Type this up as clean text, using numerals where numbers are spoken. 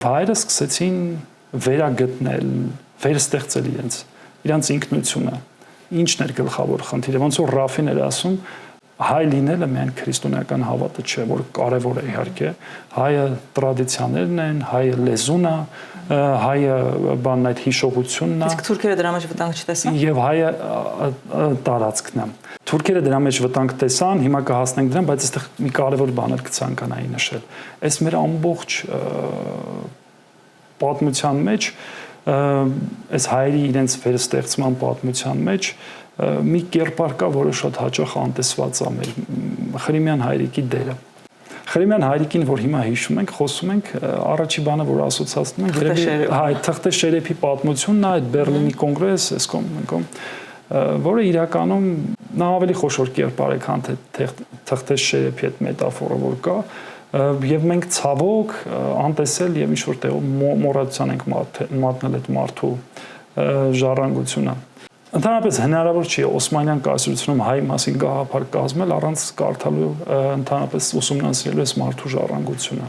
Հայերը սկսեցին վերագտնել, վերստեղծել իրենց ինքնությունը։ Ինչն էր գլխավոր խնդիրը, ոնց որ Ռաֆին էր ասում, հայ լինելը միայն քրիստոնեական հավատը չէ, որ կարևոր է իհարկե, հայը տրադիցիաներն են, հայը լեզուն է, հայը բանն այդ հիշողությունն է։ Իսկ թուրքերը դրա մեջ վտանգ չտեսան։ Եվ հայը տարածքն է։ Թուրքերը դրա մեջ վտանգ տեսան, հիմա կհասնենք դրան, բայց այստեղ մի կարևոր բան էլ կցանկանայի նշել։ Այս մեր ամբողջ պատմության մեջ, այս հայերի իրենց վերստեղծման պատմության մեջ մի կերպար կա, որը շատ հաճախ անտեսված է մեր Ղրիմյան հայրիկի դերը։ Ղրիմյան հայրիկին, որ հիմա հիշում ենք, խոսում ենք, առաջի բանը, որ ասոցացնում ենք, երևի այդ Թղթե Շերեփի պատմությունն է, այդ Բերլինի կոնգրես, այսքան, որը իրականում նա ավելի խոշոր կերպար է, քան Թղթե Շերեփի այդ մետաֆորը, որ կա, եւ մենք ցավոք անտեսել եւ ինչ որ տեղում մոռացան ենք մատնել այդ մարդու ժառանգությունը։ Ընդհանրապես հնարավոր չի Օսմանյան կայսրությունում հայ մասին գաղափար կազմել առանց կարդալու ընդհանրապես ուսումնասիրելու այս մարդու ժառանգությունը։